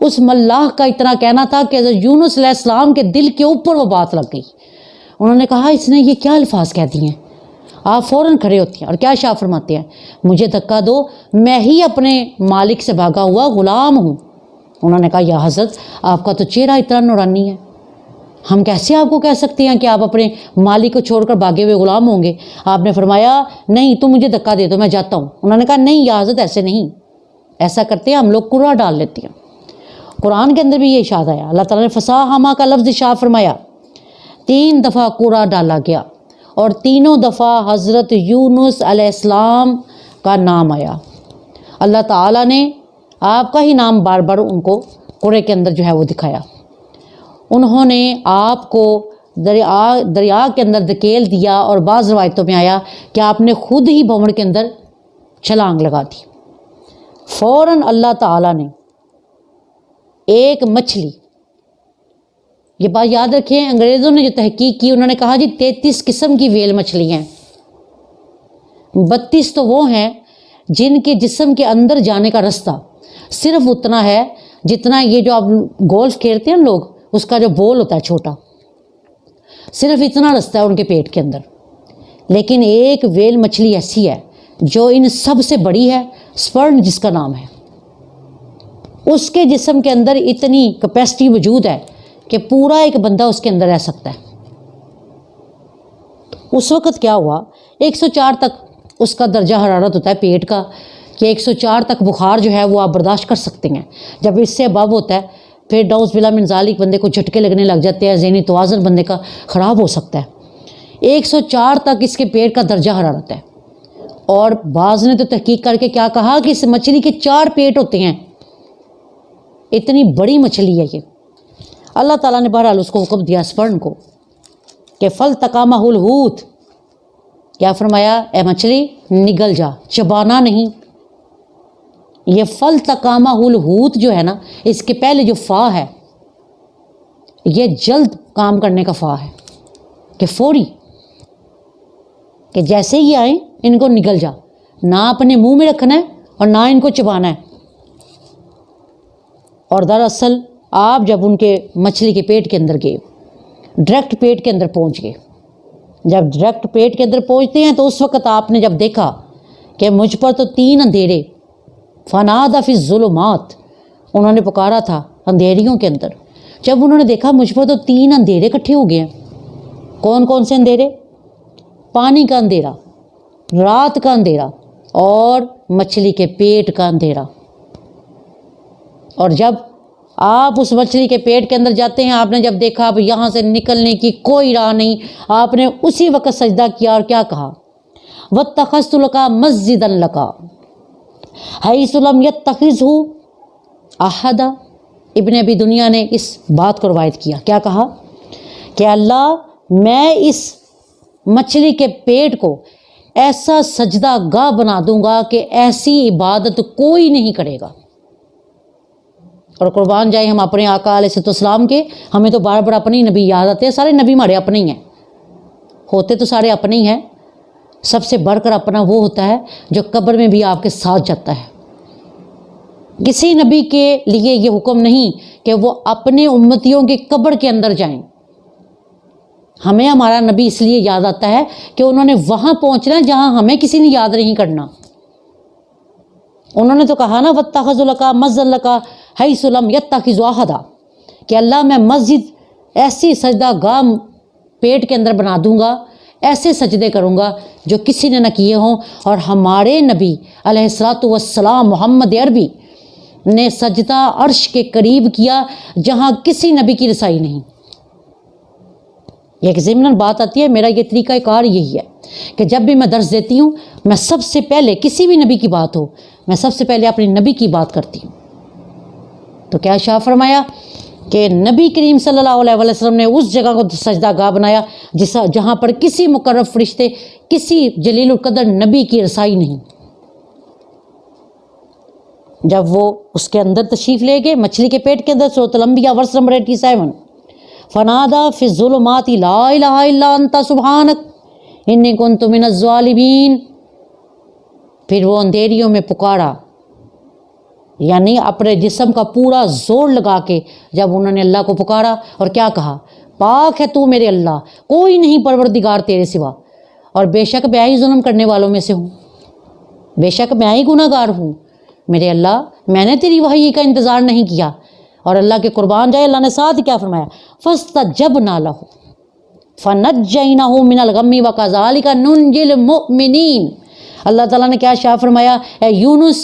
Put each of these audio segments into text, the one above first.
اس ملاح کا اتنا کہنا تھا کہ یونس علیہ السلام کے دل کے اوپر وہ بات لگ گئی. انہوں نے کہا اس نے یہ کیا الفاظ کہہ دیے ہیں. آپ فوراً کھڑے ہوتے ہیں اور کیا ارشاد فرماتے ہیں, مجھے دھکا دو, میں ہی اپنے مالک سے بھاگا ہوا غلام ہوں. انہوں نے کہا یا حضرت آپ کا تو چہرہ اتنا نورانی ہے, ہم کیسے آپ کو کہہ سکتے ہیں کہ آپ اپنے مالک کو چھوڑ کر بھاگے ہوئے غلام ہوں گے. آپ نے فرمایا نہیں تم مجھے دھکا دے دو میں جاتا ہوں. انہوں نے کہا نہیں یا حضرت ایسے نہیں, ایسا کرتے ہیں ہم لوگ قرآن ڈال لیتے ہیں. قرآن کے اندر بھی یہ اشارہ آیا, اللہ تعالیٰ نے فصاحما کا لفظ ارشاد فرمایا, 3 دفعہ قرآ ڈالا گیا اور تینوں دفعہ حضرت یونس علیہ السلام کا نام آیا. اللہ تعالیٰ نے آپ کا ہی نام بار بار ان کو قرآن کے اندر جو ہے وہ دکھایا. انہوں نے آپ کو دریا کے اندر دھکیل دیا اور بعض روایتوں میں آیا کہ آپ نے خود ہی بھنور کے اندر چھلانگ لگا دی. فوراً اللہ تعالیٰ نے ایک مچھلی, یہ بات یاد رکھیں, انگریزوں نے جو تحقیق کی انہوں نے کہا جی 33 قسم کی ویل مچھلی ہیں, 32 تو وہ ہیں جن کے جسم کے اندر جانے کا رستہ صرف اتنا ہے جتنا یہ جو آپ گولف کھیلتے ہیں لوگ, اس کا جو بول ہوتا ہے چھوٹا, صرف اتنا رستہ ہے ان کے پیٹ کے اندر. لیکن ایک ویل مچھلی ایسی ہے جو ان سب سے بڑی ہے, سپرن جس کا نام ہے, اس کے جسم کے اندر اتنی کیپیسٹی موجود ہے کہ پورا ایک بندہ اس کے اندر رہ سکتا ہے. اس وقت کیا ہوا, 104 تک اس کا درجہ حرارت ہوتا ہے پیٹ کا, کہ 104 تک بخار جو ہے وہ آپ برداشت کر سکتے ہیں. جب اس سے ابو ہوتا ہے پھر ڈاؤز بلا من ذالک بندے کو جھٹکے لگنے لگ جاتے ہیں, ذہنی توازن بندے کا خراب ہو سکتا ہے. 104 تک اس کے پیٹ کا درجہ حرارت ہے. اور بعض نے تو تحقیق کر کے کیا کہا کہ اس مچھلی کے 4 پیٹ ہوتے ہیں, اتنی بڑی مچھلی ہے یہ. اللہ تعالیٰ نے بہرحال اس کو حکم دیا سپرن کو کہ فلتقمہ الحوت, کیا فرمایا اے مچھلی نگل جا, چبانا نہیں. یہ فلتقمہ الحوت جو ہے نا, اس کے پہلے جو فا ہے یہ جلد کام کرنے کا فا ہے, کہ فوری, کہ جیسے ہی آئیں ان کو نگل جا, نہ اپنے منہ میں رکھنا ہے اور نہ ان کو چبانا ہے. اور دراصل آپ جب ان کے مچھلی کے پیٹ کے اندر گئے, ڈائریکٹ پیٹ کے اندر پہنچ گئے, جب ڈائریکٹ پیٹ کے اندر پہنچتے ہیں تو اس وقت آپ نے جب دیکھا کہ مجھ پر تو 3 اندھیرے, فنادی فی الظلمات, انہوں نے پکارا تھا اندھیریوں کے اندر. جب انہوں نے دیکھا مجھ پر تو 3 اندھیرے اکٹھے ہو گئے ہیں. کون کون سے اندھیرے؟ پانی کا اندھیرا, رات کا اندھیرا اور مچھلی کے پیٹ کا اندھیرا. اور جب آپ اس مچھلی کے پیٹ کے اندر جاتے ہیں, آپ نے جب دیکھا اب یہاں سے نکلنے کی کوئی راہ نہیں, آپ نے اسی وقت سجدہ کیا اور کیا کہا, واتخذت لک مسجدا لک حیث لم یتخذہ احد. ابن ابی دنیا نے اس بات کو روایت کیا, کیا کہا کہ اللہ میں اس مچھلی کے پیٹ کو ایسا سجدہ گاہ بنا دوں گا کہ ایسی عبادت کوئی نہیں کرے گا. اور قربان جائیں ہم اپنے آقا علیہ السلام کے, ہمیں تو بار بار اپنے ہی نبی یاد آتے ہیں. سارے نبی ہمارے اپنے ہی ہیں, ہوتے تو سارے اپنے ہی ہیں. سب سے بڑھ کر اپنا وہ ہوتا ہے جو قبر میں بھی آپ کے ساتھ جاتا ہے. کسی نبی کے لیے یہ حکم نہیں کہ وہ اپنے امتیوں کی قبر کے اندر جائیں. ہمیں ہمارا نبی اس لیے یاد آتا ہے کہ انہوں نے وہاں پہنچنا ہے جہاں ہمیں کسی نے یاد نہیں کرنا. انہوں نے تو کہا نا واتخذ لک مسجدا لک حیث لم یتخذ احد, کہ اللہ میں مسجد ایسی سجدہ گاہ پیٹ کے اندر بنا دوں گا, ایسے سجدے کروں گا جو کسی نے نہ کیے ہوں. اور ہمارے نبی علیہ الصلوۃ والسلام محمد عربی نے سجدہ عرش کے قریب کیا جہاں کسی نبی کی رسائی نہیں. یہ ایک ضمن بات آتی ہے, میرا یہ طریقہ کار یہی ہے کہ جب بھی میں درس دیتی ہوں میں سب سے پہلے کسی بھی نبی کی بات ہو, میں سب سے پہلے اپنے نبی کی بات کرتی ہوں. تو کیا شاہ فرمایا کہ نبی کریم صلی اللہ علیہ وسلم نے اس جگہ کو سجدہ گاہ بنایا جہاں پر کسی مقرب فرشتے, کسی جلیل القدر نبی کی رسائی نہیں. جب وہ اس کے اندر تشریف لے گئے مچھلی کے پیٹ کے اندر, سورۃ الانبیاء ورس نمبر 87, فنادی فی الظلمات لا الہ الا انت سبحانک انی کنت من الظالمین. پھر وہ اندھیریوں میں پکارا یعنی اپنے جسم کا پورا زور لگا کے جب انہوں نے اللہ کو پکارا اور کیا کہا، پاک ہے تو میرے اللہ، کوئی نہیں پروردگار تیرے سوا، اور بے شک میں ہی ظلم کرنے والوں میں سے ہوں، بے شک میں ہی گناہ گار ہوں، میرے اللہ میں نے تیری وحی کا انتظار نہیں کیا۔ اور اللہ کے قربان جائے، اللہ نے ساتھ کیا فرمایا، فَاسْتَجَبْنَا لَهُ فَنَجَّيْنَاهُ مِنَ الْغَمِّ وَكَذَلِكَ نُنْجِي الْمُؤْمِنِينَ۔ اللہ تعالیٰ نے کیا شاہ فرمایا، اے یونس،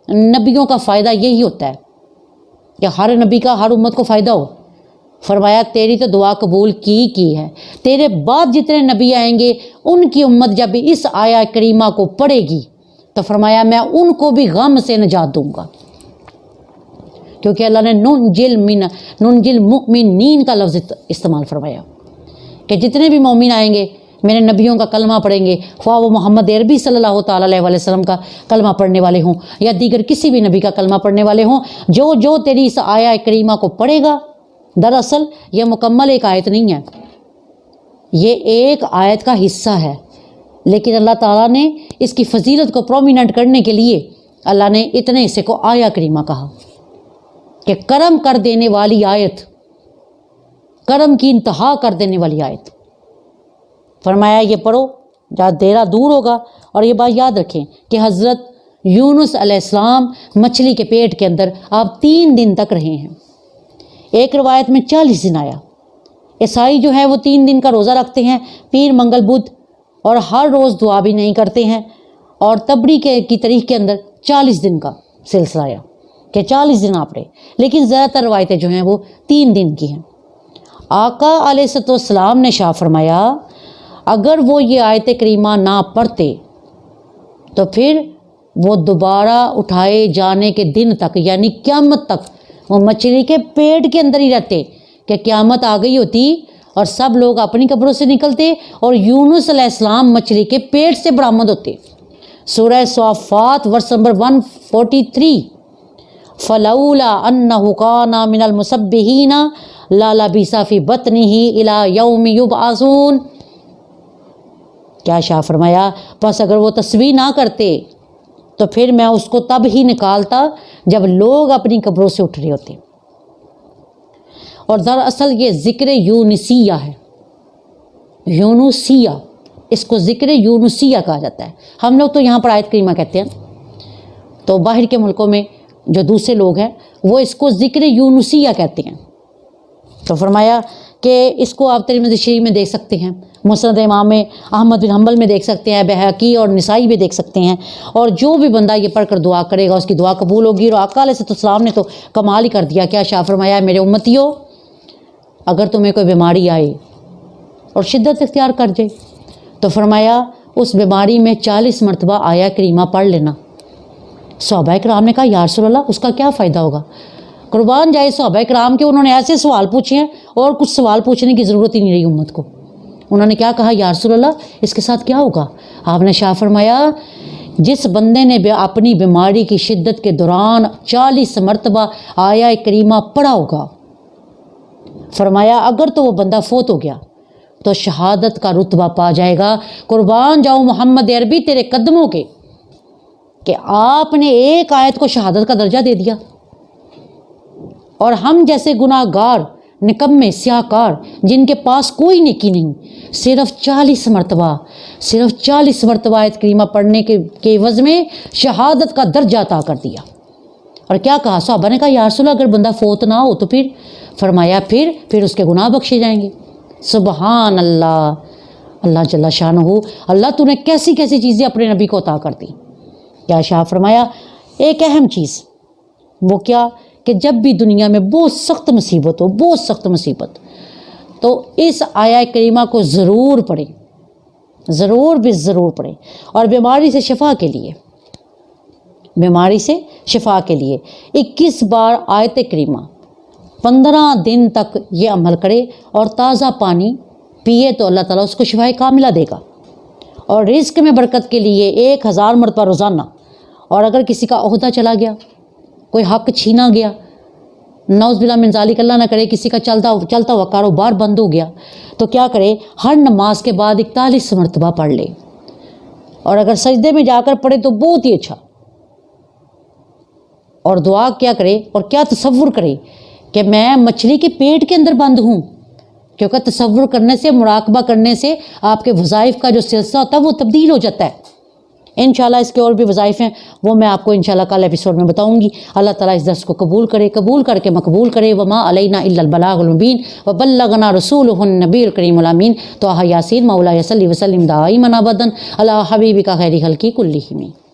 نبیوں کا فائدہ یہی ہوتا ہے کہ ہر نبی کا ہر امت کو فائدہ ہو۔ فرمایا تیری تو دعا قبول کی ہے، تیرے بعد جتنے نبی آئیں گے ان کی امت جب اس آیا کریمہ کو پڑھے گی تو فرمایا میں ان کو بھی غم سے نجات دوں گا، کیونکہ اللہ نے ننجل مؤمنین کا لفظ استعمال فرمایا کہ جتنے بھی مومن آئیں گے میرے نبیوں کا کلمہ پڑھیں گے، خواہ وہ محمد عربی صلی اللہ تعالیٰ علیہ وسلم کا کلمہ پڑھنے والے ہوں یا دیگر کسی بھی نبی کا کلمہ پڑھنے والے ہوں، جو تیری اس آیا کریمہ کو پڑھے گا۔ دراصل یہ مکمل ایک آیت نہیں ہے، یہ ایک آیت کا حصہ ہے، لیکن اللہ تعالیٰ نے اس کی فضیلت کو پرومیننٹ کرنے کے لیے اللہ نے اتنے حصے کو آیا کریمہ کہا کہ کرم کر دینے والی آیت، کرم کی انتہا کر دینے والی آیت۔ فرمایا یہ پڑھو جہاں دیرا دور ہوگا۔ اور یہ بات یاد رکھیں کہ حضرت یونس علیہ السلام مچھلی کے پیٹ کے اندر آپ 3 دن تک رہے ہیں، ایک روایت میں 40 دن آیا۔ عیسائی جو ہے وہ 3 دن کا روزہ رکھتے ہیں، پیر منگل بدھ، اور ہر روز دعا بھی نہیں کرتے ہیں، اور تبری کی تاریخ کے اندر 40 دن کا سلسلہ آیا کہ 40 دن آپ رہے، لیکن زیادہ تر روایتیں جو ہیں وہ 3 دن کی ہیں۔ آقا علیہ السلام نے شاہ فرمایا اگر وہ یہ آیت کریمہ نہ پڑھتے تو پھر وہ دوبارہ اٹھائے جانے کے دن تک یعنی قیامت تک وہ مچھلی کے پیٹ کے اندر ہی رہتے، کہ قیامت آ گئی ہوتی اور سب لوگ اپنی قبروں سے نکلتے اور یونس علیہ السلام مچھلی کے پیٹ سے برآمد ہوتے۔ سورہ صافات ورس نمبر 143، فلولا انہ کان من المسبحین للبث فی بطنہ الی یوم یبعثون۔ کیا شاہ فرمایا بس اگر وہ تسبیح نہ کرتے تو پھر میں اس کو تب ہی نکالتا جب لوگ اپنی قبروں سے اٹھ رہے ہوتے۔ اور دراصل یہ ذکر یونسیہ ہے، یونسیہ، اس کو ذکر یونسیہ کہا جاتا ہے۔ ہم لوگ تو یہاں پر آیت کریمہ کہتے ہیں، تو باہر کے ملکوں میں جو دوسرے لوگ ہیں وہ اس کو ذکر یونسیہ کہتے ہیں۔ تو فرمایا کہ اس کو آپ ترمذی شریف میں دیکھ سکتے ہیں، مسند امام احمد بن حنبل میں دیکھ سکتے ہیں، بہقی اور نسائی میں دیکھ سکتے ہیں، اور جو بھی بندہ یہ پڑھ کر دعا کرے گا اس کی دعا قبول ہوگی۔ اور آقا علیہ السلام نے تو کمال ہی کر دیا، کیا شاہ فرمایا میرے امتیو اگر تمہیں کوئی بیماری آئے اور شدت اختیار کر جائے تو فرمایا اس بیماری میں 40 مرتبہ آیا کریمہ پڑھ لینا۔ صحابہ کرام نے کہا یا رسول اللہ اس کا کیا فائدہ ہوگا؟ قربان جائے صحابہ کرام کے انہوں نے ایسے سوال پوچھے ہیں اور کچھ سوال پوچھنے کی ضرورت ہی نہیں رہی امت کو۔ انہوں نے کیا کہا یا رسول اللہ اس کے ساتھ کیا ہوگا؟ آپ نے شاہ فرمایا جس بندے نے اپنی بیماری کی شدت کے دوران 40 مرتبہ آیا کریمہ پڑھا ہوگا، فرمایا اگر تو وہ بندہ فوت ہو گیا تو شہادت کا رتبہ پا جائے گا۔ قربان جاؤ محمد عربی تیرے قدموں کے کہ آپ نے ایک آیت کو شہادت کا درجہ دے دیا، اور ہم جیسے گناہ گار نکمے سیاہ کار جن کے پاس کوئی نیکی نہیں صرف 40 مرتبہ آیت کریمہ پڑھنے کے عوض میں شہادت کا درجہ عطا کر دیا۔ اور کیا کہا صحابہ نے کہا یا رسول اللہ اگر بندہ فوت نہ ہو تو پھر؟ فرمایا پھر اس کے گناہ بخشے جائیں گے۔ سبحان اللہ، اللہ جل شانہ، اللہ تو نے کیسی کیسی چیزیں اپنے نبی کو عطا کر دی۔ کیا شاہ فرمایا ایک اہم چیز وہ کیا کہ جب بھی دنیا میں بہت سخت مصیبت ہو، بہت سخت مصیبت، تو اس آیا کریمہ کو ضرور پڑھیں، ضرور بھی ضرور پڑھیں۔ اور بیماری سے شفا کے لیے 21 بار آیت کریمہ 15 دن تک یہ عمل کرے اور تازہ پانی پیے تو اللہ تعالیٰ اس کو شفائے کاملہ دے گا۔ اور رزق میں برکت کے لیے 1000 مرتبہ روزانہ۔ اور اگر کسی کا عہدہ چلا گیا، کوئی حق چھینا گیا، نعوذ باللہ من ذالک، اللہ نہ کرے کسی کا چلتا ہوا کاروبار بند ہو گیا، تو کیا کرے ہر نماز کے بعد 41 مرتبہ پڑھ لے، اور اگر سجدے میں جا کر پڑھے تو بہت ہی اچھا۔ اور دعا کیا کرے اور کیا تصور کرے کہ میں مچھلی کے پیٹ کے اندر بند ہوں، کیونکہ تصور کرنے سے، مراقبہ کرنے سے آپ کے وظائف کا جو سلسلہ ہوتا ہے وہ تبدیل ہو جاتا ہے۔ انشاءاللہ اس کے اور بھی وظائف ہیں، وہ میں آپ کو انشاءاللہ کل ایپیسوڈ میں بتاؤں گی۔ اللہ تعالیٰ اس درس کو قبول کر کے مقبول کرے۔ وما علینا الا البلاغ المبین وبلغنا رسولہ النبی الکریم الامین۔ تو یاسین مولا صلی وسلم دائما ابدا علی حبیبک خیر خلقی کلہم۔